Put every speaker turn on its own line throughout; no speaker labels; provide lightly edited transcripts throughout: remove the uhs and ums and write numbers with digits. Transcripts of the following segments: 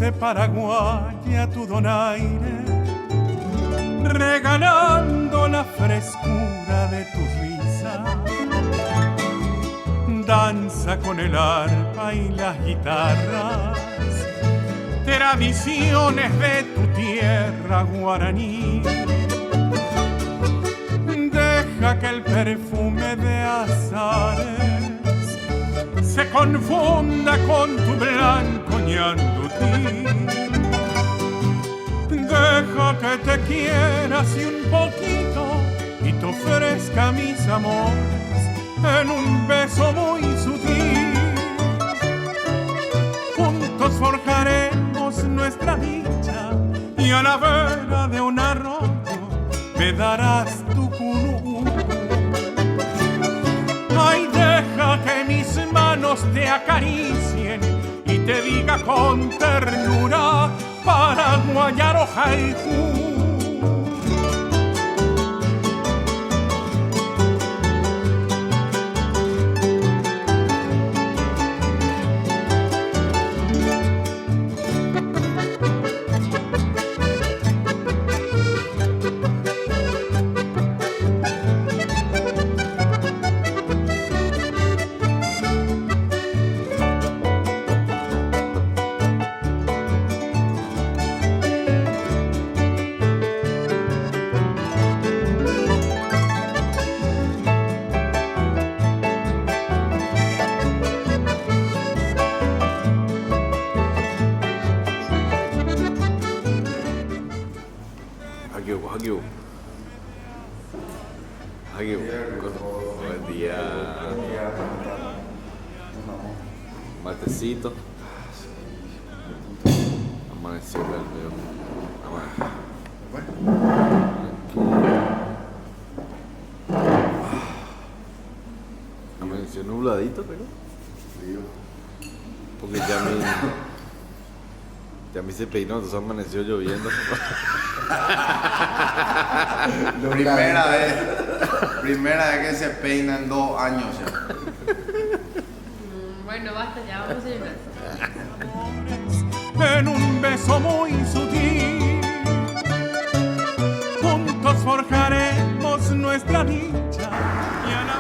de Paraguay a tu donaire, regalando la frescura de tu risa. Danza con el arpa y las guitarras, tradiciones de tu tierra guaraní. Deja que el perfume de azares se confunda con tu blanco ñandutí. Deja que te quieras y un poquito y te ofrezca mis amores en un beso muy sutil. Juntos forjaremos nuestra dicha y a la vera de un arroyo me darás tu cunú. Ay, deja que mis manos te acaricien y te diga con ternura paraguayaro haiku.
Buen día. Matecito. Amaneció el medio. Amaneció nubladito, pero. Porque ya me se peinó, entonces amaneció lloviendo.
Primera vez que se peina en 2 años ya.
Bueno, basta ya, vamos a llenar.
En un beso muy sutil, juntos forjaremos nuestra dicha y a la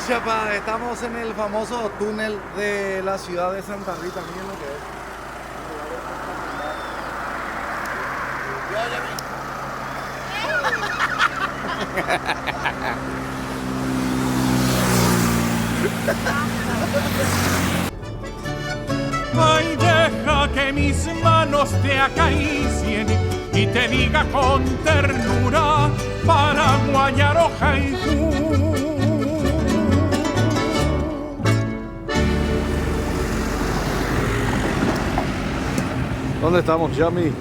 Chapa, estamos en el famoso túnel de la ciudad de Santa Rita. Miren lo que es.
Ay, deja que mis manos te acaricien y te diga con ternura paraguayaro haiku.
¿Dónde estamos, Yami?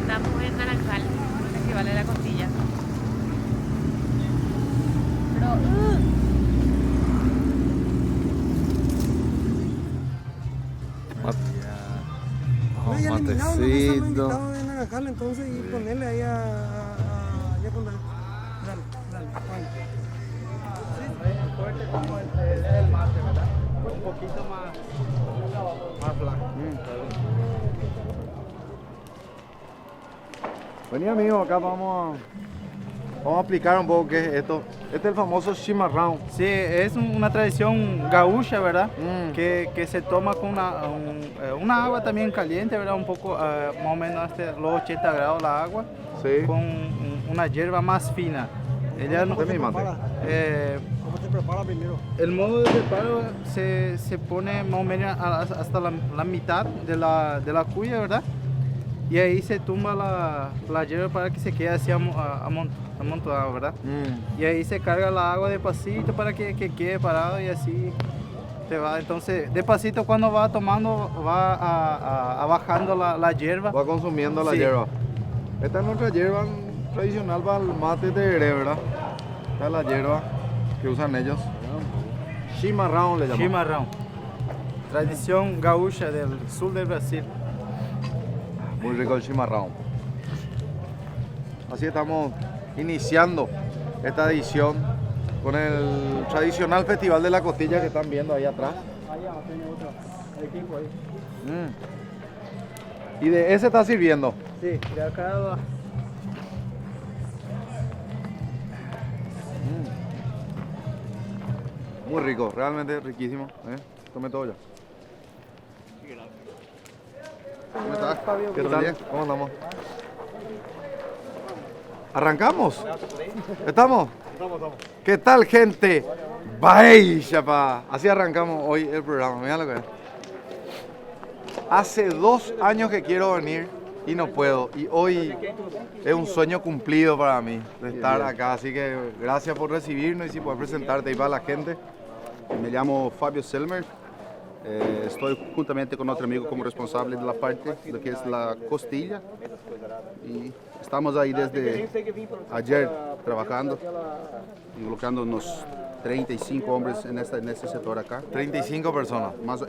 Estamos en Naranjal, en el Festival de la Costilla. Pero,
matecito.
En Naranjal, entonces, y ponerle ahí a poner. Dale, Juan.
Fuerte como el mate, ¿verdad? Un poquito más blanco.
Vení, amigo, acá vamos a explicar un poco qué es esto. Este es el famoso chimarrón.
Sí, es una tradición gaúcha, ¿verdad? Que se toma con una agua también caliente, ¿verdad? Un poco, más o menos los 80 grados la agua,
Sí.
con una hierba más fina. Ella no,
¿Cómo se prepara primero?
el modo de preparo se pone más o menos hasta la mitad de la cuya, ¿verdad? Y ahí se tumba la hierba para que se quede así amontonado, ¿verdad? Y ahí se carga la agua despacito para que quede parado y así te va. Entonces, despacito cuando va tomando, va bajando la hierba.
Va consumiendo la
Sí.
hierba. Esta es nuestra hierba tradicional para el mate de heré, ¿verdad? Esta es la hierba que usan ellos. Chimarrón le llaman.
Chimarrón. Tradición gaúcha del sur del Brasil.
Muy rico el chimarrón. Así estamos iniciando esta edición con el tradicional Festival de la Costilla que están viendo ahí atrás. Y de ese está sirviendo.
Sí, de acá va.
Muy rico, realmente riquísimo. Tome todo ya.
¿Cómo estás, Fabio?
¿Qué tal? ¿Cómo andamos? ¿Arrancamos? ¿Estamos? Estamos. ¿Qué tal, gente? Vaya, pa. Así arrancamos hoy el programa. Mira lo que es. Hace 2 años que quiero venir y no puedo. Y hoy es un sueño cumplido para mí de estar acá. Así que gracias por recibirnos y si puedes presentarte y para la gente.
Me llamo Fabio Selmer, estoy juntamente con otro amigo como responsable de la parte de lo que es la costilla y estamos ahí desde ayer trabajando, involucrando unos 35 hombres en este sector acá.
35 personas.
Más,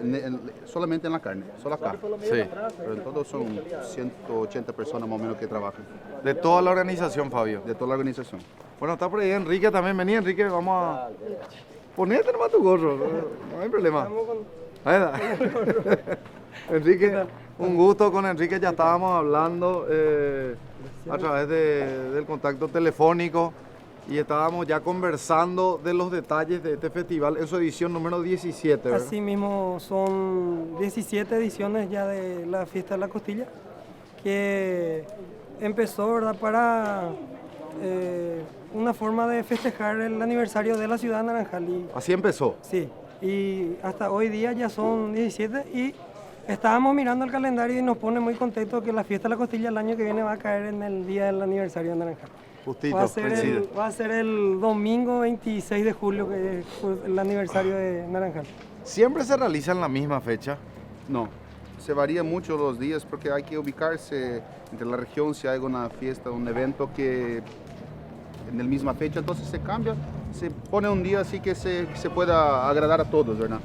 solamente en la carne, solo acá.
Sí.
Pero en todo son 180 personas más o menos que trabajan.
De toda la organización, Fabio.
De toda la organización.
Bueno, está por ahí Enrique también. Vení, Enrique, vamos a... Ponete nomás tu gorro, no hay problema. Ahí está. Enrique, un gusto. Con Enrique ya estábamos hablando a través del contacto telefónico y estábamos ya conversando de los detalles de este festival en su edición número 17, ¿verdad?
Así mismo, son 17 ediciones ya de la Fiesta de la Costilla, que empezó, ¿verdad?, para una forma de festejar el aniversario de la ciudad de Naranjal.
Así empezó.
Sí, y hasta hoy día ya son 17 y estábamos mirando el calendario y nos pone muy contentos que la Fiesta de la Costilla el año que viene va a caer en el día del aniversario de Naranjal.
Justito,
Va a ser el domingo 26 de julio, que es el aniversario de Naranjal.
¿Siempre se realiza en la misma fecha?
No, se varía mucho los días porque hay que ubicarse entre la región si hay una fiesta, un evento que en la misma fecha, entonces se cambia, se pone un día así que se pueda agradar a todos, ¿verdad?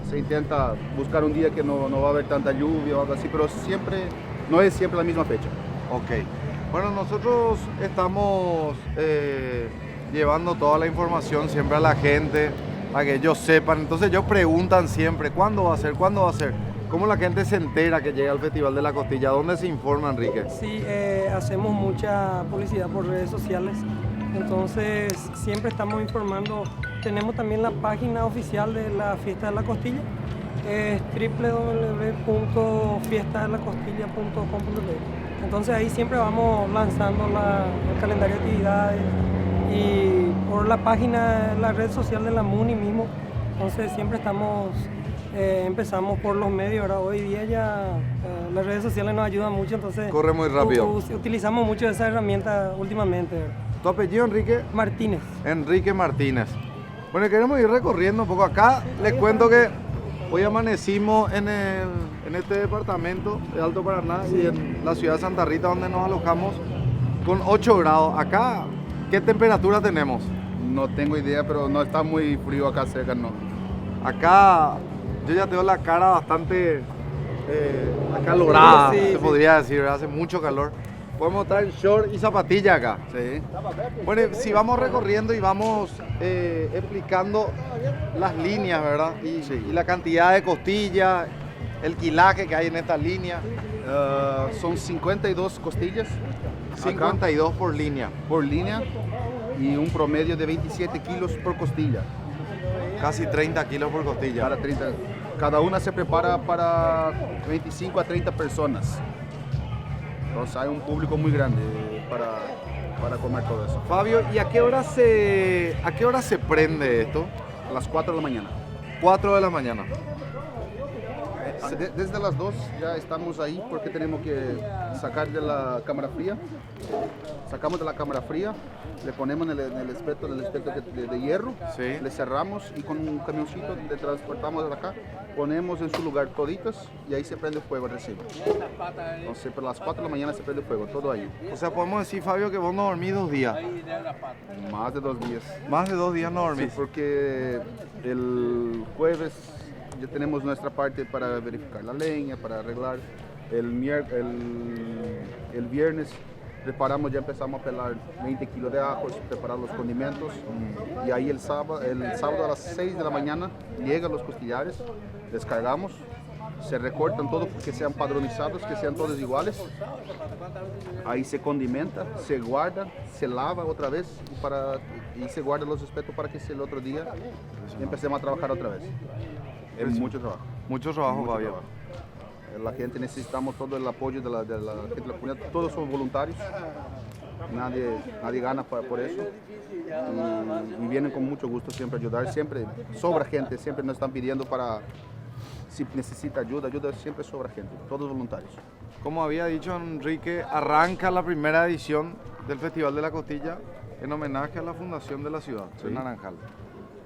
Se intenta buscar un día que no va a haber tanta lluvia o algo así, pero no es siempre la misma fecha.
Ok. Bueno, nosotros estamos llevando toda la información siempre a la gente para que ellos sepan. Entonces ellos preguntan siempre, ¿cuándo va a ser? ¿Cuándo va a ser? ¿Cómo la gente se entera que llega al Festival de la Costilla? ¿Dónde se informa, Enrique?
Sí, hacemos mucha publicidad por redes sociales, entonces siempre estamos informando. Tenemos también la página oficial de la Fiesta de la Costilla, es www.fiestadelacostilla.com.pe. Entonces ahí siempre vamos lanzando el calendario de actividades y por la página, la red social de la MUNI mismo, entonces siempre estamos... empezamos por los medios, ¿verdad? Hoy día ya las redes sociales nos ayudan mucho, entonces...
Corre muy rápido.
Utilizamos mucho esa herramienta últimamente, ¿verdad?
¿Tu apellido, Enrique?
Martínez.
Enrique Martínez. Bueno, queremos ir recorriendo un poco. Acá les cuento que hoy amanecimos en este departamento de Alto Paraná y en la ciudad de Santa Rita, donde nos alojamos, con 8 grados. Acá, ¿qué temperatura tenemos?
No tengo idea, pero no está muy frío acá cerca, no.
Acá... yo ya tengo la cara bastante acalorada, se podría decir, ¿verdad? Hace mucho calor. Podemos estar en short y zapatilla acá.
Sí.
Bueno, si vamos recorriendo y vamos explicando las líneas, ¿verdad? Y la cantidad de costillas, el quilaje que hay en esta línea.
Son 52 costillas.
52 por línea.
Por línea y un promedio de 27 kilos por costilla.
Casi 30 kilos por costilla.
Para 30. Cada una se prepara para 25 a 30 personas. Entonces hay un público muy grande para comer todo eso.
Fabio, ¿y a qué hora se prende esto?
A las 4 de la mañana.
4 de la mañana.
Desde las 2 ya estamos ahí porque tenemos que sacar de la cámara fría. Sacamos de la cámara fría, le ponemos en el espectro de hierro,
sí.
Le cerramos y con un camioncito le transportamos de acá, ponemos en su lugar toditas y ahí se prende fuego recién. Entonces, por las 4 de la mañana se prende fuego, todo ahí.
O sea, podemos decir, Fabio, que vos no dormís 2 días.
Más de 2 días.
Más de 2 días no dormís.
Sí, porque el jueves ya tenemos nuestra parte para verificar la leña, para arreglar. El viernes preparamos, ya empezamos a pelar 20 kilos de ajos, preparar los condimentos. Y ahí el sábado a las 6 de la mañana llegan los costillares, descargamos, se recortan todos que sean padronizados, que sean todos iguales. Ahí se condimenta, se guarda, se lava otra vez y se guarda los espetos para que el otro día empecemos a trabajar otra vez. Es mucho trabajo.
Mucho trabajo,
Mucho
Fabio.
trabajo. La gente necesitamos todo el apoyo de la gente de la comunidad, todos son voluntarios, nadie gana por eso y vienen con mucho gusto siempre a ayudar, siempre sobra gente, siempre nos están pidiendo para si necesita ayuda siempre sobra gente, todos voluntarios.
Como había dicho Enrique, arranca la primera edición del Festival de la Costilla en homenaje a la fundación de la ciudad de
Sí.
Naranjal.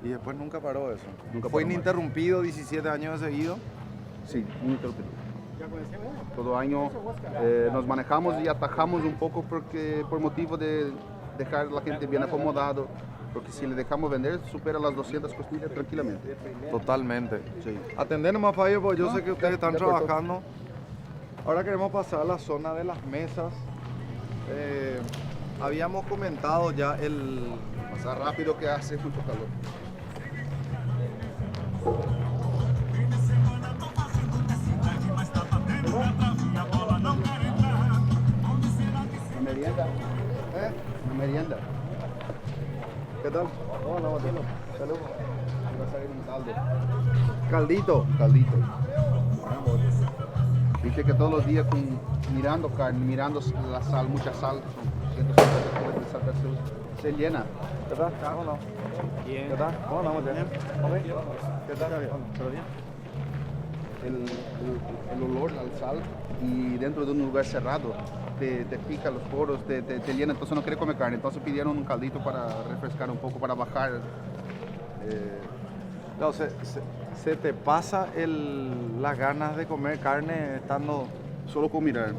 Y después nunca paró eso.
Nunca
Fue
paró más.
ininterrumpido 17 años de seguido.
Sí, muy interrumpido. Todo año nos manejamos y atajamos un poco por motivo de dejar a la gente bien acomodado, porque si le dejamos vender supera las 200 costillas tranquilamente.
Totalmente.
Sí.
Atender nomás, Fabio, porque yo
No,
sé que ustedes están
de acuerdo.
trabajando. Ahora queremos pasar a la zona de las mesas. Habíamos comentado ya el...
Pasa rápido que hace mucho calor. Una merienda. Una merienda.
¿Qué tal?
Oh, no, saludos. Va a salir un caldo.
Caldito.
Caldito. Viste que todos los días mirando carne, mirando la sal, mucha sal, son 150 kilos de sal que se llena.
¿Qué tal? ¿Cómo no? ¿Qué tal? ¿Cómo no? ¿Bien? ¿Qué tal? ¿Todo bien?
El olor al sal y dentro de un lugar cerrado te pica los poros, te llena, entonces no quiere comer carne. Entonces pidieron un caldito para refrescar un poco, para bajar.
No, se te pasa las ganas de comer carne estando
Solo con mirar.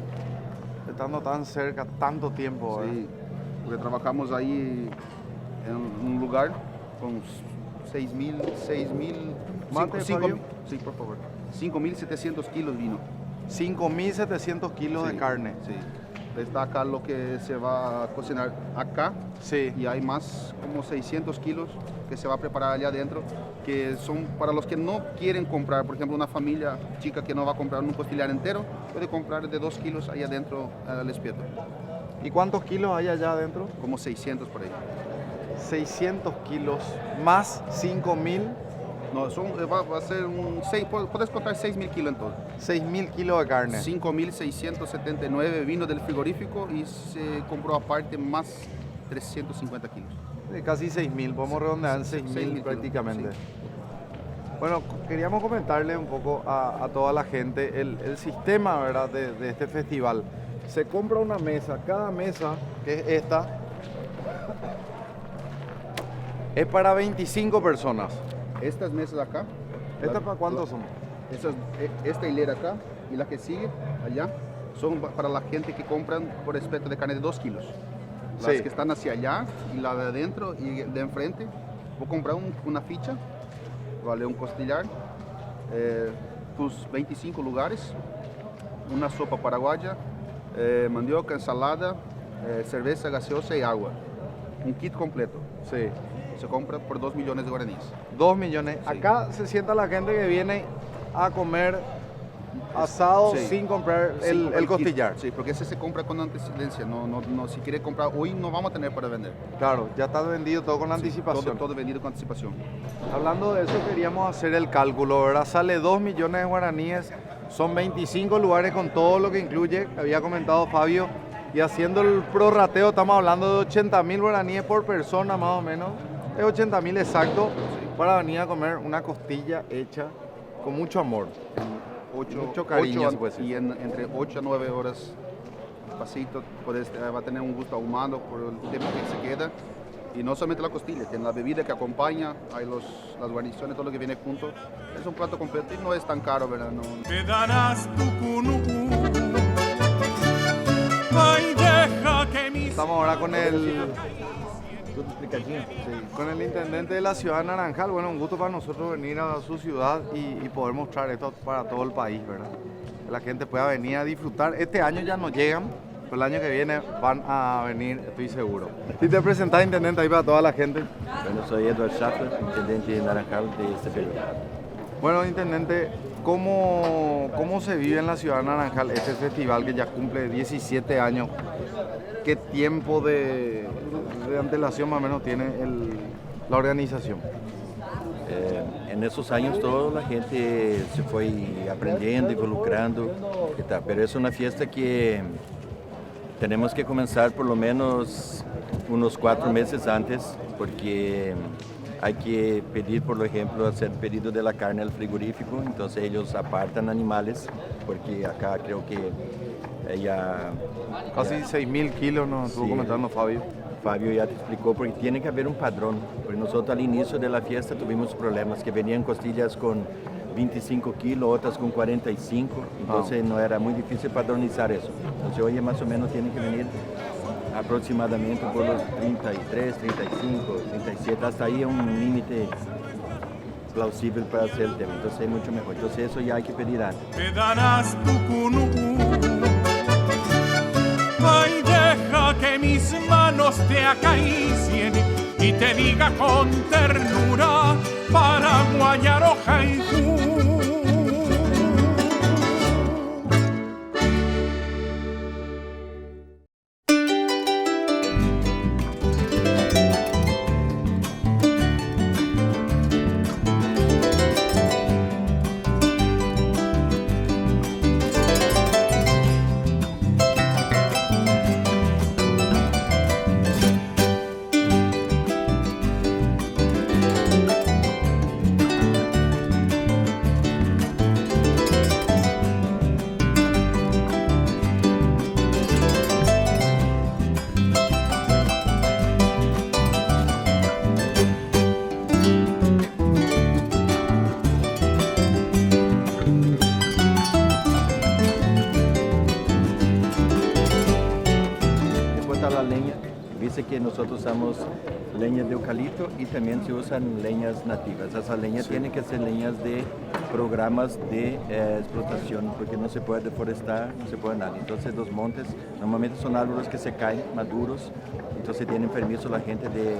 tan cerca, tanto tiempo.
Sí, porque trabajamos ahí en un lugar con 6.000,
Mate, Fabio.
sí, por favor. 5.700 kilos vino.
5.700 kilos de
Sí,
carne.
Sí. Está acá lo que se va a cocinar acá.
Sí.
Y hay más como 600 kilos que se va a preparar allá adentro, que son para los que no quieren comprar. Por ejemplo, una familia chica que no va a comprar un costillar entero, puede comprar de 2 kilos allá adentro al espieto.
¿Y cuántos kilos hay allá adentro?
Como 600 por ahí.
600 kilos más 5.000,
No, va a ser puedes contar 6.000 kilos en todo.
6.000 kilos de carne.
5.679 vino del frigorífico y se compró aparte más 350 kilos.
Casi 6.000, podemos redondear en
6.000
6.000
kilos,
prácticamente.
sí.
Bueno, queríamos comentarle un poco a toda la gente el sistema, ¿verdad? de este festival. Se compra una mesa, cada mesa, que es esta, es para 25 personas.
Estas mesas acá.
¿Estas para cuántos son?
Esta hilera acá y la que sigue allá son para la gente que compran por espeto de carne de 2 kilos. Las
Sí.
que están hacia allá y la de adentro y de enfrente. Voy a comprar una ficha, vale un costillar, tus 25 lugares, una sopa paraguaya, mandioca, ensalada, cerveza gaseosa y agua. Un kit completo.
Sí.
Se compra por 2 millones de guaraníes.
2 millones.
Sí.
Acá se sienta la gente que viene a comer asado
Sí.
sin comprar
Sí,
el
kit.
costillar.
Sí, porque ese se compra con antecedencia. No, si quiere comprar hoy no vamos a tener para vender.
Claro, ya está vendido todo con
Sí,
anticipación.
todo vendido con anticipación.
Hablando de eso, queríamos hacer el cálculo, ¿verdad? Sale 2 millones de guaraníes, son 25 lugares con todo lo que incluye, había comentado Fabio, y haciendo el prorrateo estamos hablando de 80.000 guaraníes por persona más o menos, es 80.000 exacto, para venir a comer una costilla hecha con mucho amor. Mucho cariño, se puede decir.
Y entre 8 a 9 horas, pasito, va a tener un gusto ahumado por el tiempo que se queda. Y no solamente la costilla, tiene la bebida que acompaña, hay las guarniciones, todo lo que viene junto. Es un plato completo y no es tan caro, ¿verdad? No.
Te darás tu cunú. Ay, deja que mis
Estamos ahora con con el intendente de la ciudad de Naranjal. Bueno, un gusto para nosotros venir a su ciudad y poder mostrar esto para todo el país, ¿verdad? Que la gente pueda venir a disfrutar. Este año ya no llegan, pero el año que viene van a venir, estoy seguro. Si te presentás, intendente, ahí para toda la gente.
Bueno, soy Edward Schaffler, intendente de Naranjal de este periodo.
Bueno, intendente, ¿cómo se vive en la ciudad de Naranjal este festival que ya cumple 17 años? ¿Qué tiempo de antelación más o menos tiene la organización?
En esos años toda la gente se fue aprendiendo, involucrando, y tal, pero es una fiesta que tenemos que comenzar por lo menos unos 4 meses antes, porque hay que pedir, por ejemplo, hacer pedido de la carne al frigorífico, entonces ellos apartan animales, porque acá creo que ya...
Casi 6.000 kilos nos estuvo comentando Fabio.
Fabio ya te explicó, porque tiene que haber un padrón, porque nosotros al inicio de la fiesta tuvimos problemas, que venían costillas con 25 kilos, otras con 45, entonces no era muy difícil padronizar eso. Entonces hoy más o menos tiene que venir aproximadamente por los 33, 35, 37, hasta ahí es un límite plausible para hacer el tema, entonces es mucho mejor. Entonces eso ya hay que pedir antes.
Te darás tu cunú. Ay, deja que mis manos te acaricien y te diga con ternura para guayar hoja y
Dice que nosotros usamos leña de eucalipto y también se usan leñas nativas. Esas leñas tienen que ser leñas de programas de explotación, porque no se puede deforestar, no se puede nada. Entonces los montes normalmente son árboles que se caen maduros, entonces tienen permiso la gente de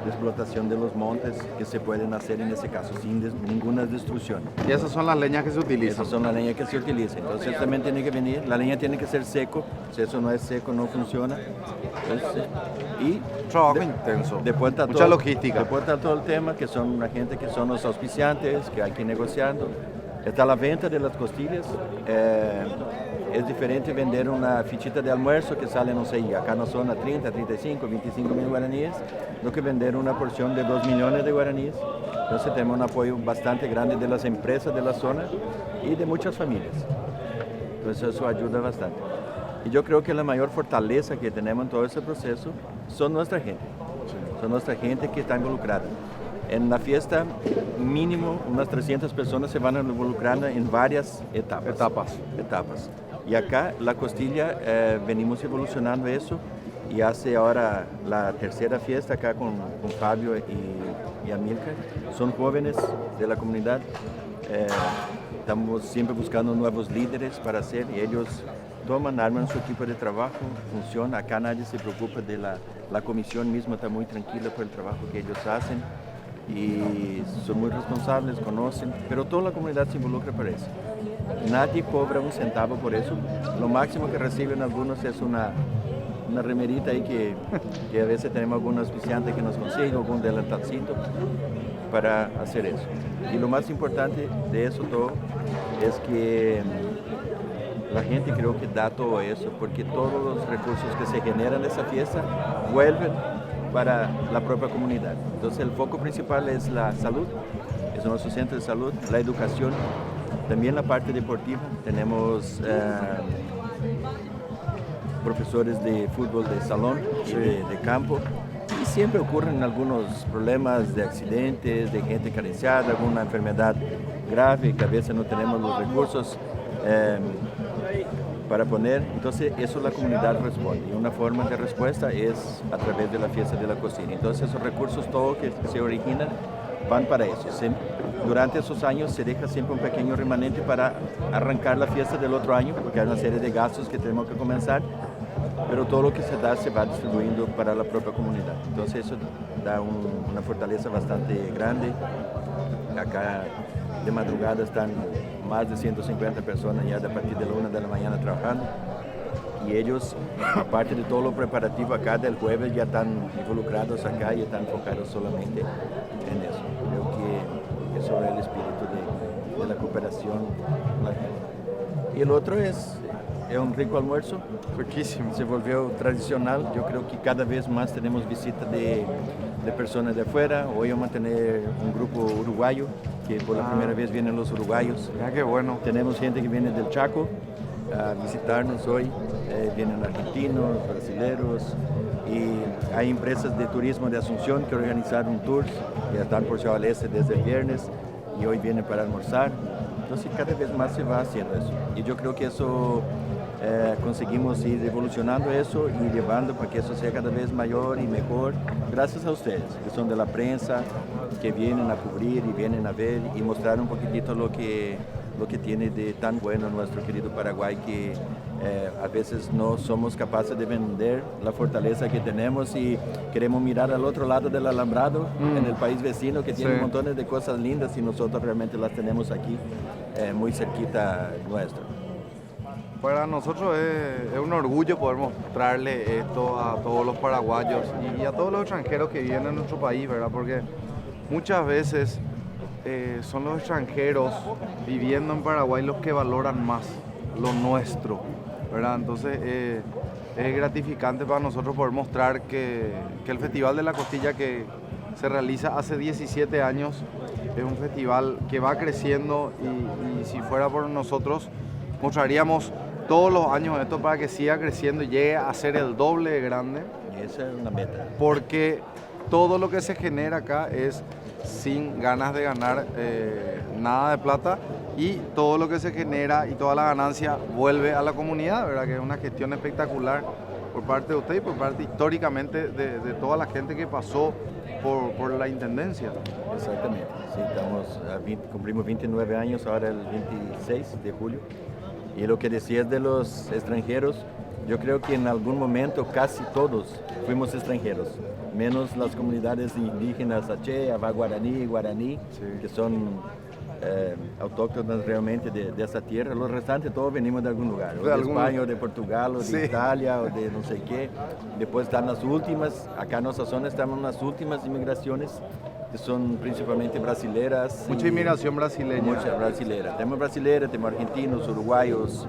explotación de los montes que se pueden hacer en ese caso, sin ninguna destrucción.
Y esas son las leñas que se utilizan.
Esas son las leñas que se utilizan. Entonces también tiene que venir, la leña tiene que ser seco, si eso no es seco no funciona. Entonces, y
trabajo intenso,
después está
mucha logística.
Después está todo el tema que son la gente que son los auspiciantes, que hay que ir negociando. Está la venta de las costillas. Es diferente vender una fichita de almuerzo que sale, no sé, acá no son a 30, 35, 25 mil guaraníes, lo que vender una porción de 2 millones de guaraníes. Entonces tenemos un apoyo bastante grande de las empresas de la zona y de muchas familias. Entonces eso ayuda bastante. Y yo creo que la mayor fortaleza que tenemos en todo ese proceso son nuestra gente. Son nuestra gente que está involucrada. En la fiesta, mínimo unas 300 personas se van involucrando en varias etapas. Y acá la costilla, venimos evolucionando eso y hace ahora la tercera fiesta acá con Fabio y Amilcar. Son jóvenes de la comunidad. Estamos siempre buscando nuevos líderes para hacer y ellos toman, arman su equipo de trabajo, funciona. Acá nadie se preocupa de la comisión misma, está muy tranquila por el trabajo que ellos hacen y son muy responsables, conocen, pero toda la comunidad se involucra para eso. Nadie cobra un centavo por eso. Lo máximo que reciben algunos es una remerita ahí que a veces tenemos algún auspiciante que nos consigue, algún delantalcito para hacer eso. Y lo más importante de eso todo es que la gente creo que da todo eso, porque todos los recursos que se generan en esa fiesta vuelven para la propia comunidad. Entonces el foco principal es la salud, es nuestro centro de salud, la educación, también la parte deportiva. Tenemos profesores de fútbol de salón y de campo. Y siempre ocurren algunos problemas de accidentes, de gente carenciada, alguna enfermedad grave que a veces no tenemos los recursos para poner. Entonces eso la comunidad responde y una forma de respuesta es a través de la fiesta de la cocina. Entonces esos recursos todos que se originan van para eso. Durante esos años se deja siempre un pequeño remanente para arrancar la fiesta del otro año, porque hay una serie de gastos que tenemos que comenzar. pero todo lo que se da se va distribuyendo para la propia comunidad. Entonces eso da una fortaleza bastante grande. Acá de madrugada están más de 150 personas ya de a partir de la 1 de la mañana trabajando. Y ellos, aparte de todo lo preparativo acá del jueves, ya están involucrados acá y están enfocados solamente en eso. Creo que eso es el espíritu de la cooperación. Y el otro es un rico almuerzo.
Riquísimo.
Se volvió tradicional. Yo creo que cada vez más tenemos visita de personas de afuera. Hoy vamos a tener un grupo uruguayo, que por la primera vez vienen los uruguayos.
Mira qué bueno.
Tenemos gente que viene del Chaco a visitarnos hoy. Vienen argentinos, brasileños, y hay empresas de turismo de Asunción que organizaron tours, que están por Ciudad del Este desde el viernes y hoy vienen para almorzar. Entonces cada vez más se va haciendo eso. Y yo creo que eso conseguimos ir evolucionando eso y llevando para que eso sea cada vez mayor y mejor, gracias a ustedes, que son de la prensa, que vienen a cubrir y vienen a ver y mostrar un poquitito lo que tiene de tan bueno nuestro querido Paraguay, que a veces no somos capaces de vender la fortaleza que tenemos y queremos mirar al otro lado del alambrado, en el país vecino que tiene montones de cosas lindas y nosotros realmente las tenemos aquí, muy cerquita nuestro.
Para nosotros es un orgullo poder mostrarle esto a todos los paraguayos y a todos los extranjeros que viven en nuestro país, ¿verdad? Porque muchas veces son los extranjeros viviendo en Paraguay los que valoran más lo nuestro, ¿verdad? Entonces es gratificante para nosotros poder mostrar que el Festival de la Costilla, que se realiza hace 17 años, es un festival que va creciendo y si fuera por nosotros mostraríamos todos los años esto para que siga creciendo y llegue a ser el doble de grande.
Y esa es una meta.
Porque todo lo que se genera acá es sin ganas de ganar nada de plata, y todo lo que se genera y toda la ganancia vuelve a la comunidad, ¿verdad? Que es una gestión espectacular por parte de usted y por parte históricamente de toda la gente que pasó por la intendencia.
Exactamente, sí, cumplimos 29 años ahora el 26 de julio. Y lo que decías de los extranjeros, yo creo que en algún momento casi todos fuimos extranjeros, menos las comunidades indígenas Aché, Ava Guaraní, que son autóctonas realmente de esa tierra. Los restantes todos venimos de algún lugar, o de España, o de Portugal, o de Italia, o de no sé qué. Después están las últimas, acá en nuestra zona estamos en las últimas inmigraciones, que son principalmente brasileras.
Mucha inmigración brasileña.
Mucha brasilera. Tenemos brasileras, tenemos argentinos, uruguayos,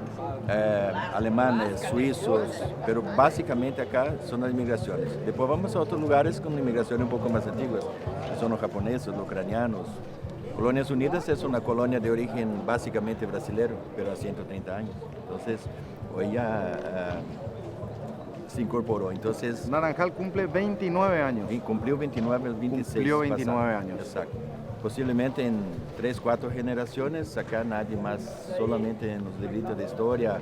alemanes, suizos, pero básicamente acá son las inmigraciones. Después vamos a otros lugares con inmigraciones un poco más antiguas, que son los japoneses, los ucranianos. Colonias Unidas es una colonia de origen básicamente brasilero, pero a 130 años. Entonces, hoy ya se incorporó. Entonces,
Naranjal cumple 29 años.
Y cumplió 29 el 26.
Cumplió 29
pasado.
años.
Exacto. Posiblemente en 3, 4 generaciones, acá nadie más, solamente en los libritos de historia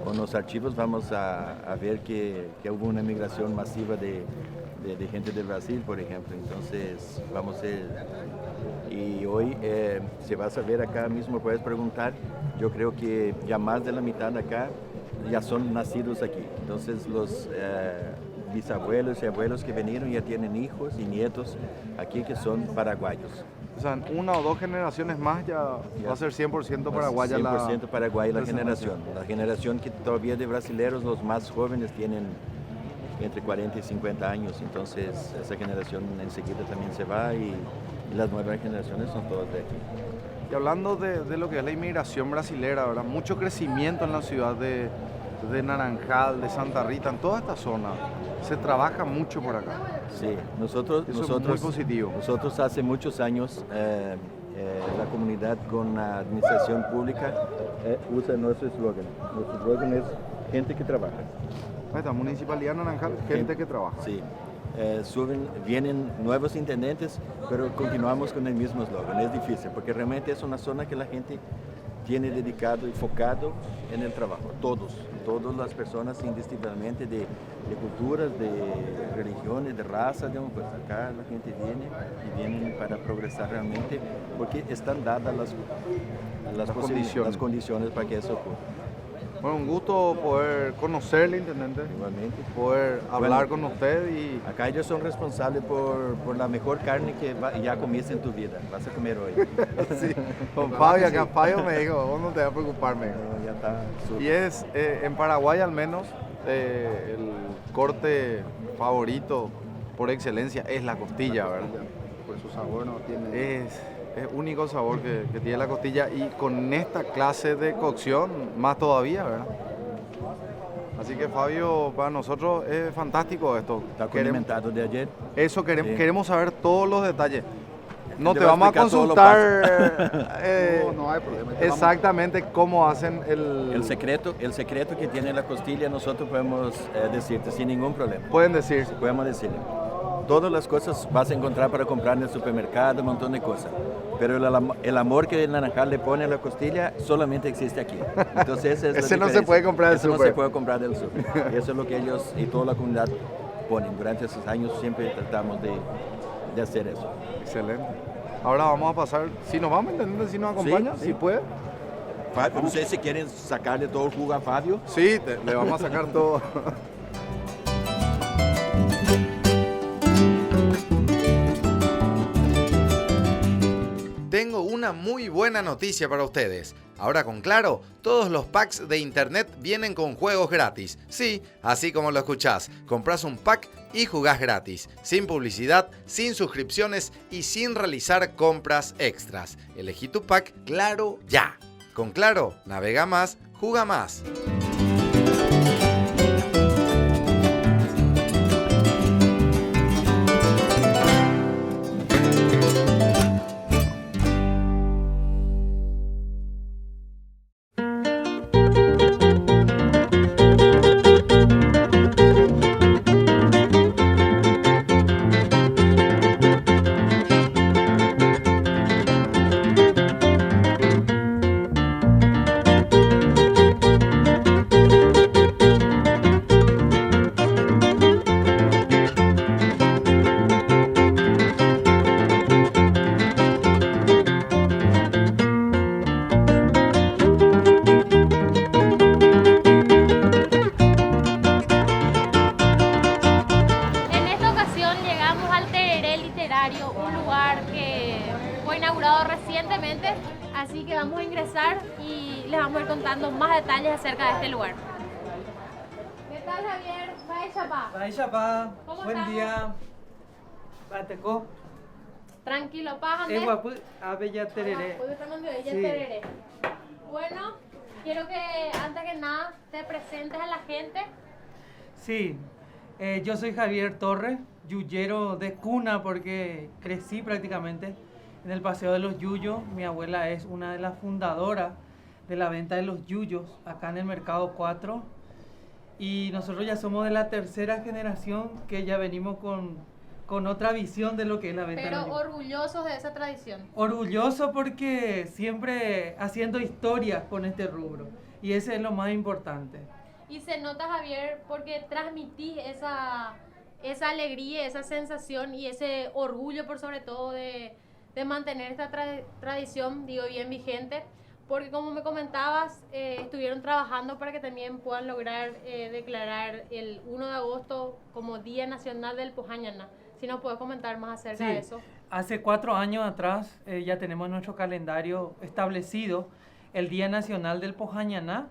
o en los archivos vamos a ver que hubo una migración masiva de gente de Brasil, por ejemplo. Entonces, vamos a ver. Y hoy se va a saber acá mismo, puedes preguntar, yo creo que ya más de la mitad acá ya son nacidos aquí. Entonces los bisabuelos y abuelos que vinieron ya tienen hijos y nietos aquí que son paraguayos.
O sea, en 1 o 2 generaciones más ya va a ser 100% paraguaya
100% paraguaya la
generación.
generación. La generación que todavía de brasileros, los más jóvenes tienen entre 40 y 50 años, entonces esa generación enseguida también se va y las nuevas generaciones son todas de aquí.
Y hablando de lo que es la inmigración brasilera, ¿verdad? Mucho crecimiento en la ciudad de Naranjal, de Santa Rita, en toda esta zona. Se trabaja mucho por acá.
Sí, nosotros
es muy positivo.
Nosotros hace muchos años la comunidad con la administración pública usa nuestro eslogan. Nuestro eslogan es gente que trabaja.
Ahí está, Municipalidad Naranjal, gente que trabaja.
Sí. Vienen nuevos intendentes, pero continuamos con el mismo eslogan. Es difícil porque realmente es una zona que la gente tiene dedicado y enfocado en el trabajo. Todas las personas indistintamente de culturas, de religiones, de razas, pues acá la gente viene para progresar realmente porque están dadas las condiciones para que eso ocurra.
Bueno, un gusto poder conocerle, intendente.
Igualmente.
Poder hablar
Bueno,
con usted y...
Acá ellos son responsables por la mejor carne que ya comiste en tu vida. Vas a comer hoy.
Sí, con Fabio, acá Fabio me dijo, vos no te vas a preocupar, me dijo.
Ya está. súper.
Y es, en Paraguay al menos, el corte favorito por excelencia es la costilla, ¿verdad?
Por su sabor no tiene...
Es único sabor que tiene la costilla y con esta clase de cocción más todavía, ¿verdad? Así que Fabio, para nosotros es fantástico esto.
Está
Queremos,
condimentado de ayer.
eso queremos,
Sí.
queremos saber todos los detalles. No
Te
te
va a
vamos a
explicar todo lo
consultar
no hay problema.
exactamente cómo hacen
El secreto que tiene la costilla nosotros podemos decirte sin ningún problema.
Pueden decir.
Podemos decirle. Todas las cosas vas a encontrar para comprar en el supermercado, un montón de cosas. Pero el amor que el naranjal le pone a la costilla solamente existe aquí. Entonces esa es la
Ese no se
diferencia.
puede comprar del
Eso no
súper.
se puede comprar del súper. Y eso es lo que ellos y toda la comunidad ponen. Durante esos años siempre tratamos de hacer eso.
Excelente. Ahora vamos a pasar, si nos vamos, intendente, si nos acompaña,
Sí.
si puede.
Fabio, no sé si quieren sacarle todo el jugo a Fabio.
Sí, le vamos a sacar todo.
Tengo una muy buena noticia para ustedes. Ahora con Claro, todos los packs de internet vienen con juegos gratis. Sí, así como lo escuchás. Comprás un pack y jugás gratis. Sin publicidad, sin suscripciones y sin realizar compras extras. Elegí tu pack Claro ya. Con Claro, navega más, juega más.
En esta ocasión llegamos al Tereré Literario, un lugar que fue inaugurado recientemente, así que vamos a ingresar y les vamos a ir contando más detalles acerca de este lugar. ¿Qué tal, Javier? Bye, chapá.
Bye, chapá.
¿Cómo
Buen
estamos?
día. Bateco.
Tranquilo, pájame.
Guapu, Abella Tereré.
Sí.
Sí.
Tereré. Bueno, quiero que antes que nada te presentes a la gente.
Sí, yo soy Javier Torres, yuyero de cuna porque crecí prácticamente en el Paseo de los Yuyos. Mi abuela es una de las fundadoras de la venta de los yuyos acá en el Mercado 4. Y nosotros ya somos de la tercera generación que ya venimos con otra visión de lo que es la venta de los
Pero
yuyos.
orgullosos de esa tradición.
Orgulloso porque siempre haciendo historias con este rubro. Y ese es lo más importante.
Y se nota, Javier, porque transmitís esa alegría, esa sensación y ese orgullo por sobre todo de mantener esta tradición, digo bien, vigente. Porque como me comentabas, estuvieron trabajando para que también puedan lograr declarar el 1 de agosto como Día Nacional del Pojañana. Si nos puedes comentar más acerca de eso.
Hace 4 años atrás ya tenemos nuestro calendario establecido el Día Nacional del Pojañaná.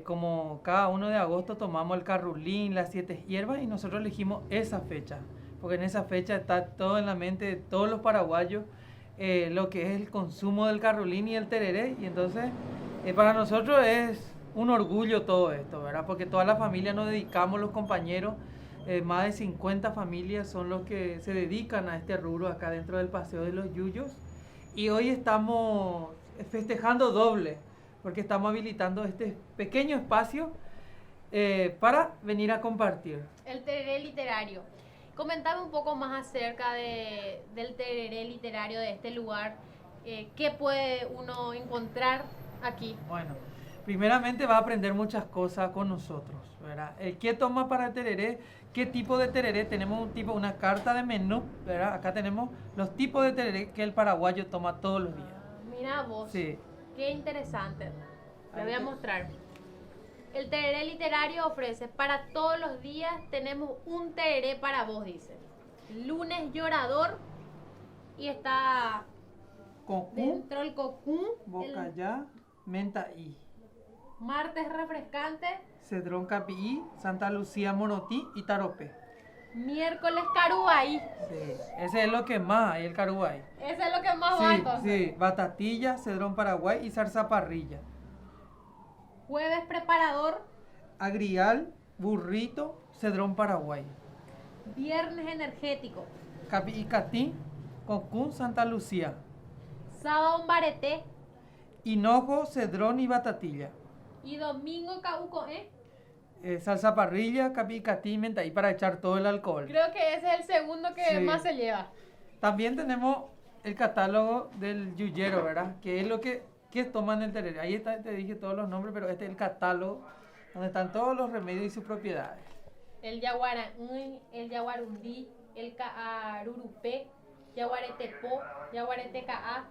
Como cada 1 de agosto tomamos el carrulín, las 7 hierbas y nosotros elegimos esa fecha. Porque en esa fecha está todo en la mente de todos los paraguayos lo que es el consumo del carrulín y el tereré. Y entonces para nosotros es un orgullo todo esto, ¿verdad? Porque toda la familia nos dedicamos, los compañeros. Más de 50 familias son los que se dedican a este rubro acá dentro del Paseo de los Yuyos. Y hoy estamos festejando doble, porque estamos habilitando este pequeño espacio para venir a compartir.
El tereré literario. Comentame un poco más acerca del tereré literario de este lugar. ¿Qué puede uno encontrar aquí?
Bueno, primeramente va a aprender muchas cosas con nosotros, ¿verdad? ¿Qué toma para el tereré? ¿Qué tipo de tereré? Tenemos una carta de menú, ¿verdad? Acá tenemos los tipos de tereré que el paraguayo toma todos los días.
Mira vos,
Sí.
qué interesante. Le voy a mostrar. el tereré literario ofrece para todos los días, tenemos un tereré para vos, dice. Lunes llorador y está
Cocú,
dentro el cocún.
Bocayá, Menta y.
Martes refrescante.
Cedrón Capií, Santa Lucía Monotí y Taropé.
Miércoles Caruay.
Sí, ese es lo que más hay, el Caruay.
Ese es lo que más va
Sí,
entonces.
sí, Batatilla, Cedrón Paraguay y Zarzaparrilla.
Jueves preparador.
Agrial, Burrito, Cedrón Paraguay.
Viernes energético.
Capií Catí, Cocún, Santa Lucía.
Sábado un bareté.
Hinojo, Cedrón y Batatilla.
Y domingo cauco,
Salsa parrilla, Capií Catí, Menta y para echar todo el alcohol.
Creo que ese es el segundo que
Sí.
más se lleva.
También tenemos el catálogo del yuyero, ¿verdad? Que es lo que toman el tereré. Ahí está, te dije todos los nombres, pero este es el catálogo donde están todos los remedios y sus propiedades.
El yaguaraní, el yaguarundí, el caarurupé, yaguaretepó, yaguaretecaá,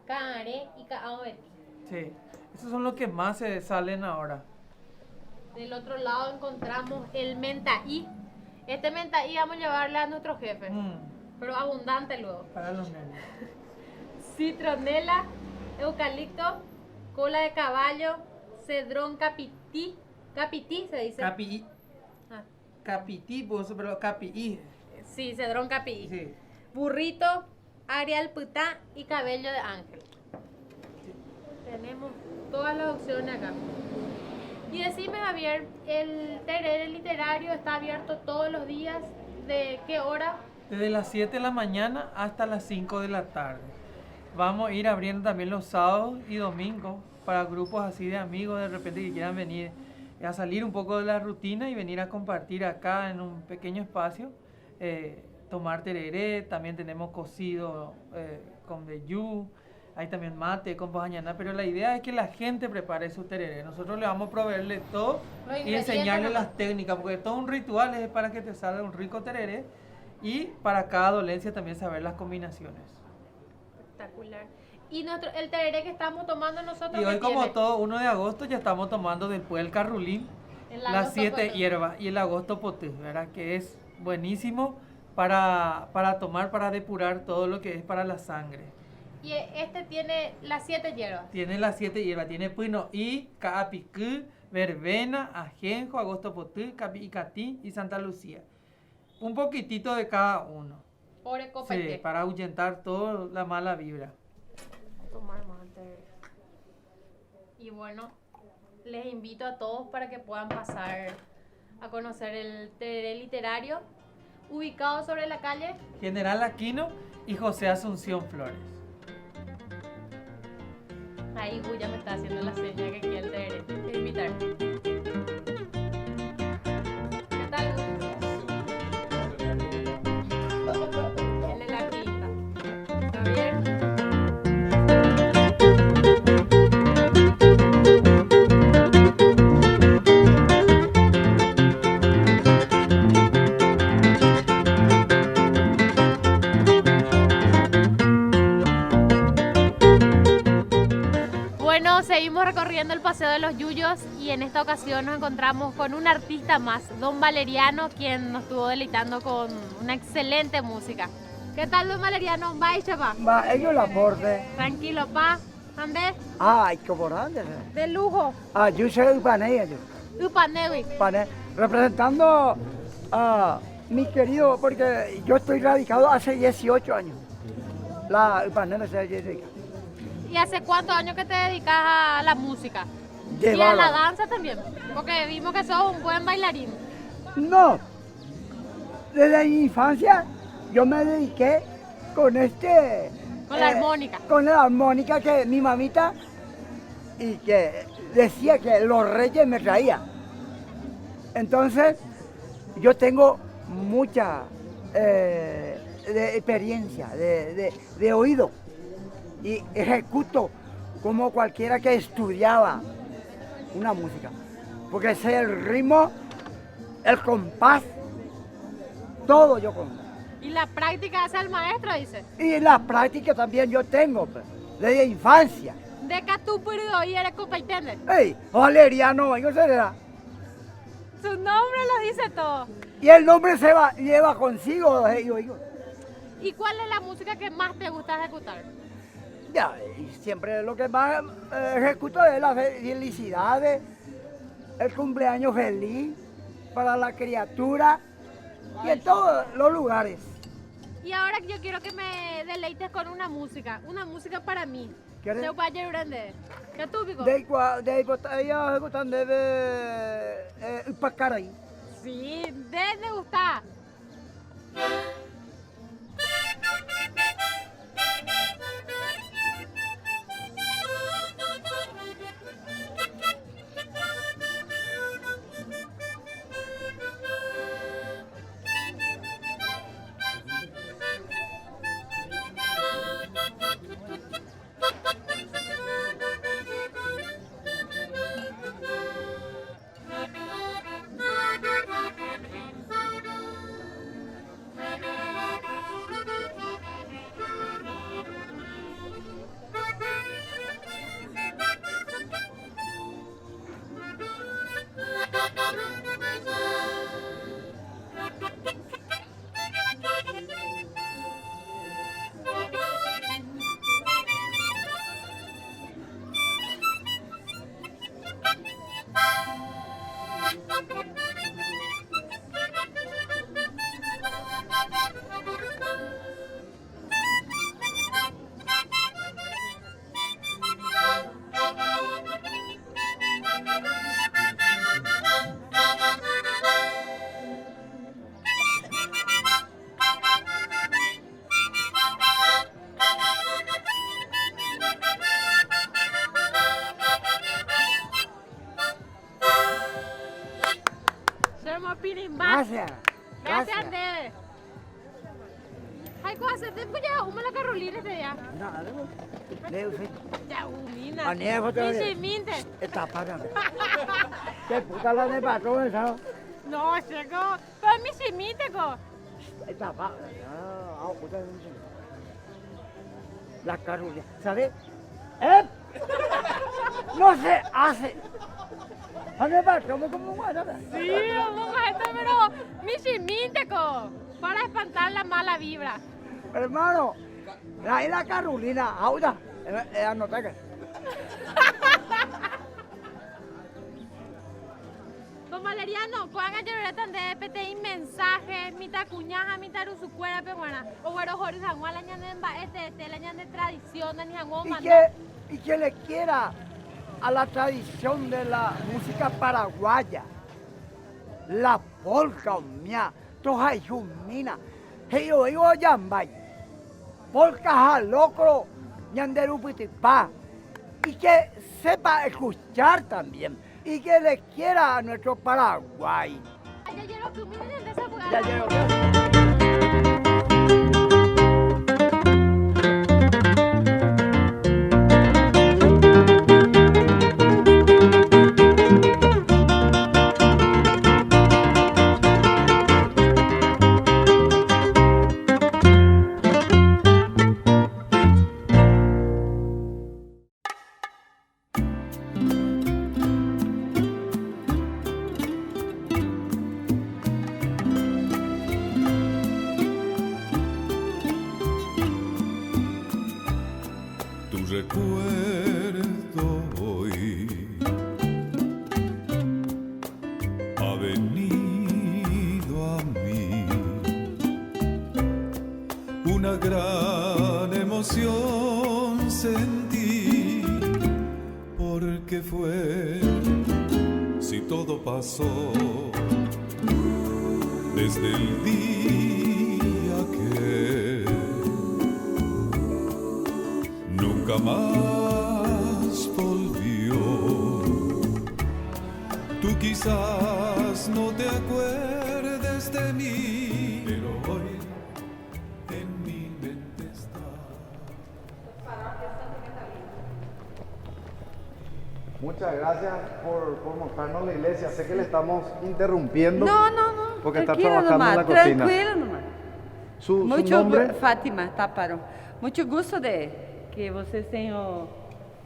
caaré y caaovetí.
Sí, esos son los que más se salen ahora.
Del otro lado encontramos el mentaí. Este mentaí vamos a llevarle a nuestro jefe, pero abundante luego.
Para los nenes.
Citronela, eucalipto, cola de caballo, cedrón capití se dice.
Capií.
Ah,
Capití, pues, pero capií.
sí, cedrón capití.
Sí.
Burrito, arial putá y cabello de ángel. Tenemos todas las opciones acá. Y decime, Javier, el tereré literario está abierto todos los días. ¿De qué hora?
Desde las 7 de la mañana hasta las 5 de la tarde. Vamos a ir abriendo también los sábados y domingos para grupos así de amigos de repente que quieran venir a salir un poco de la rutina y venir a compartir acá en un pequeño espacio, tomar tereré. También tenemos cocido con deyú, hay también mate con pajañaná, pero la idea es que la gente prepare su tereré. Nosotros le vamos a proveerle todo y enseñarle las técnicas, porque todo un ritual es para que te salga un rico tereré y para cada dolencia también saber las combinaciones.
Espectacular. Y el tereré que estamos tomando nosotros.
Y hoy,
¿qué
como
tiene?
todo 1 de agosto, ya estamos tomando después el carrulín,
El
las
agosto
7
potú.
hierbas y el agosto potú, ¿verdad? Que es buenísimo para tomar, para depurar todo lo que es para la sangre.
Y este tiene las 7 hierbas.
Tiene las 7 hierbas, tiene pino y, caapicú, verbena, ajenjo, agosto potú, capií catí y Santa Lucía. Un poquitito de cada uno.
Ore copete.
Sí, para ahuyentar toda la mala vibra.
Tomar más tereré. Y bueno, les invito a todos para que puedan pasar a conocer el tereré literario, ubicado sobre la calle.
General Aquino y José Asunción Flores.
Ahí Gu ya me está haciendo la seña que quiere el tereré. Quiero invitar. ¿Qué tal, Gu? Tiene la quinta. Javier. Bueno, seguimos recorriendo el Paseo de los Yuyos y en esta ocasión nos encontramos con un artista más, Don Valeriano, quien nos estuvo deleitando con una excelente música. ¿Qué tal, Don Valeriano? ¿Va, chapa?
Ma io la porte.
Tranquilo, pa. ¿Ande?
Ah, qué grande.
De lujo.
Ah, yo soy Upanea, yo.
Upanewi.
Representando a mi querido, porque yo estoy radicado hace 18 años. La Upanea se dedica.
¿Y hace cuántos años que te dedicas a la música? Y a
Llevaba.
la danza también, porque vimos que sos un buen bailarín.
No, desde mi infancia yo me dediqué con
Con la armónica.
Con la armónica que mi mamita y que decía que los reyes me traían. Entonces yo tengo mucha de experiencia, de oído y ejecuto como cualquiera que estudiaba una música, porque sé el ritmo, el compás, todo yo conozco.
Y la práctica hace el maestro, dice.
Y la práctica también yo tengo, pues, desde infancia.
De que tú puedes oír el copaitende.
¡Ey! Valeriano, ¿qué será?
Su nombre lo dice todo.
Y el nombre lleva consigo ellos.
¿Y cuál es la música que más te gusta ejecutar?
Ya, y siempre lo que más ejecuto es la felicidad, el cumpleaños feliz para la criatura y en todos los lugares.
Y ahora yo quiero que me deleites con una música para mí.
¿Quieres?
Se vaya grande. ¿Qué tú, Pico?
De ella ejecutan de Pacaray.
Sí, de gustar.
Gracias.
Gracias, Andrés. Hay cosas, te voy a una la Carolina este día. Ya, Umina. Dice, minte.
Está pagando. ¿Qué puta la de patrón, ¿sabes?
No, chico. Para mí sí, minte,
Está pagando. La Carolina, ¿sabes? No se hace. ¿Dónde va? ¿Cómo
Sí, vamos a esto, pero mi chimínteco, para espantar la mala vibra.
Hermano, la Carolina, ahora, anota que.
Don Valeriano, cuando lloretan de PTI mensajes, mitad cuñaja, mitad usucuera, pero bueno, o bueno, Jorge Juan, la ñan de la ñan de tradición, ni Juan.
Y que le quiera a la tradición de la música paraguaya, la polka, mía, toja yumina, heyo yambay, polka jalocro, ñanderupitipa, y que sepa escuchar también, y que le quiera a nuestro Paraguay. Ya llego.
Recuerdo hoy ha venido a mí una gran emoción sentí, porque fue, si todo pasó desde el día que nunca más volvió. Tú quizás no te acuerdes de mí, pero hoy en mi mente está.
Muchas gracias por mostrarnos la iglesia. Sé que le estamos interrumpiendo.
No.
Porque está
Tranquilo
trabajando
nomás,
en la cocina.
tranquilo nomás.
¿Su
Mucho
nombre?
Fátima Táparo. Mucho gusto de que vocês tenham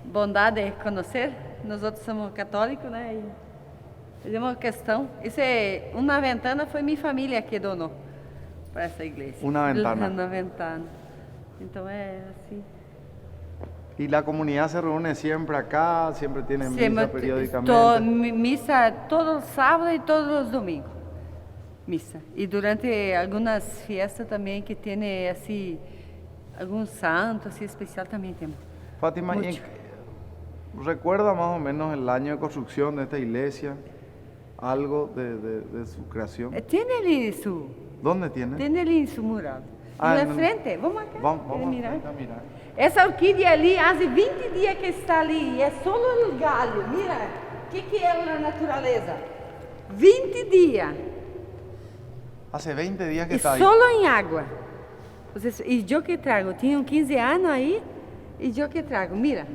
bondade de conhecer. Nós outros somos católicos, né? É uma questão. Uma ventana foi minha família que donou para essa igreja.
Una ventana.
Uma ventana. Então é assim.
¿Y la comunidad se reúne siempre acá? ¿Siempre tiene misa
Sempre,
periódicamente?
missa todos os sábados e todos os domingos. Missa. E durante algumas festas também que tem assim, algum santo assim, especial também temos.
Fátima, ¿y recuerda más o menos el año de construcción de esta iglesia? ¿Algo de su creación?
Tiene ali su...
¿Dónde tiene?
Tem ali em seu mural.
Ah,
Na
no.
frente, vamos acá.
Vamos
mirar.
a mirar.
Essa orquídea ali, há 20 dias que está ali, é só o galho. Mira, o que é na natureza? 20 dias.
Hace 20 días que
E
está ahí.
solo em água. E eu que trago, tinha 15 anos aí, e eu que trago. Mira,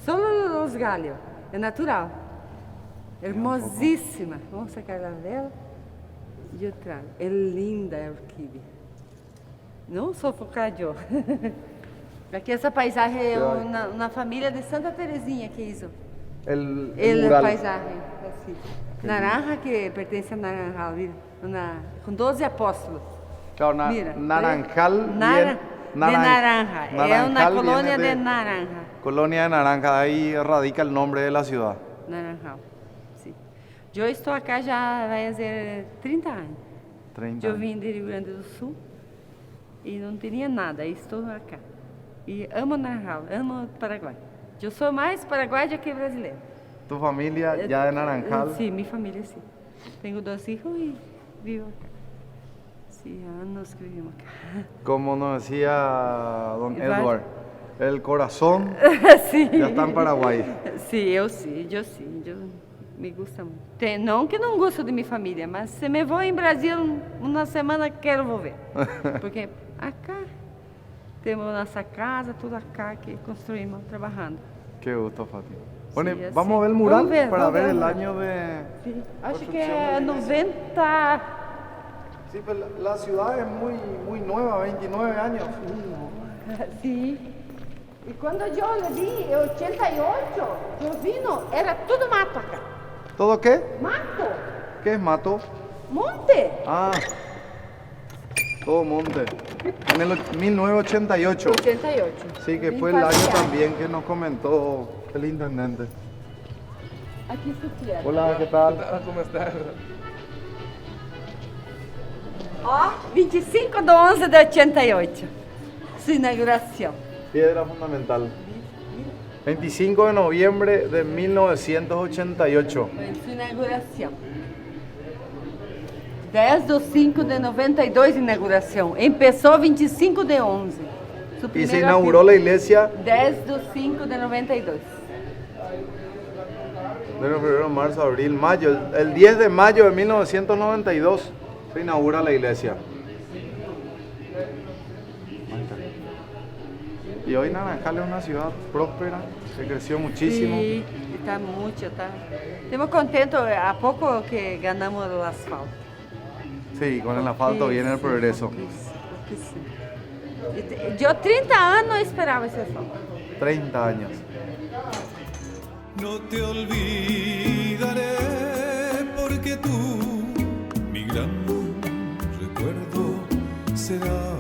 solo os galhos, é natural. Hermosíssima. Vamos sacar a vela. E eu trago. É linda a orquídea. Não sou focado. Aqui essa paisagem é uma família de Santa Terezinha que hizo.
El
A
mural.
paisagem, assim. Naranja que pertence a Naranjal, mira. Com 12 apóstolos.
Claro,
Mira,
Naranjal.
de naranja. É uma
Naranjal
colônia
viene
de naranja.
Colonia de Naranja, ahí radica el nombre de la ciudad.
Naranjal, sim. Eu estou acá já vai fazer 30 anos.
30
Eu
años.
vim do Rio Grande do Sul e não tinha nada, e estou acá. E amo Naranjal, amo o Paraguai. Eu sou mais paraguaia que brasileira.
¿Tu familia ya de Naranjal?
Sim, minha família sim. Tenho 2 filhos e vivo acá. Sim, anos que vivimos acá.
Como nos decía don
Eduardo.
Edward, el corazón
Sim.
ya está en Paraguay.
Sim, eu me gusta muito. Não que não gosto de minha família, mas se me vou em Brasil uma semana, quero volver. Porque acá temos nossa casa, tudo acá que construímos trabalhando.
Qué gusto, Fátima. Bueno,
Sí,
vamos a ver el
así.
mural
Vamos ver,
para
vamos
ver
ver
el
el
año de...
Sim, acho que
construcción de
é
la iglesia.
90.
Sí, pero la ciudad es muy nueva, 29 años.
Sim. E quando eu vi, em 88, eu vino, era tudo mato acá.
¿Todo qué?
Mato,
¿Qué es mato?
monte.
Ah, todo monte. En el 1988.
88.
Sí, que
Vim
fue el año
passear.
también que nos comentó el intendente.
Aqui se quer.
Hola, ¿qué tal?
¿Cómo estás?
Ó, 25 de 11 de 88. Sua inauguração.
Piedra fundamental. 25 de noviembre de 1988.
Foi sua inauguração. 10 de 5 de 92, inauguração. Começou 25 de 11. Su
Y se
primeiro
inauguró la iglesia
10 de 5 de 92.
enero, febrero, marzo, abril, mayo. El 10 de mayo de 1992 se inaugura la iglesia. Y hoy Naranjal es una ciudad próspera, se creció muchísimo.
Sim, está muito, tá. Estamos contentos, há pouco que ganhamos o asfalto.
Sí, con el asfalto viene el progreso.
Eu 30 anos esperava esse asfalto.
30 años.
No te olvidaré porque tú, mi gran recuerdo serás.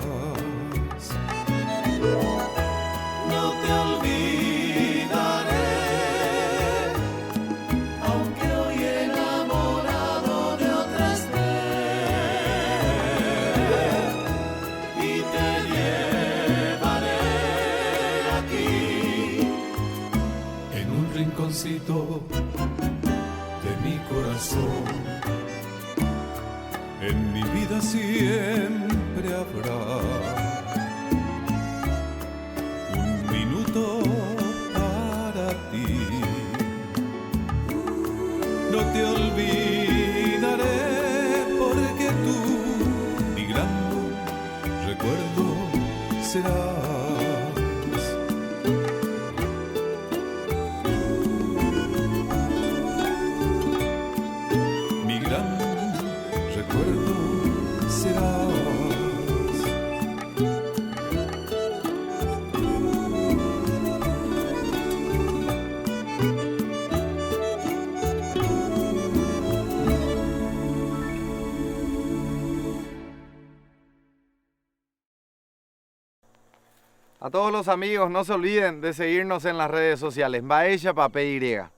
No te olvidaré, aunque hoy enamorado de otra esté, y te llevaré aquí en un rinconcito de mi corazón. En mi vida siempre habrá un minuto para ti. No te olvidaré porque tú, mi gran recuerdo serás. Mi gran recuerdo serás.
A todos los amigos, no se olviden de seguirnos en las redes sociales. Baella Papé Y.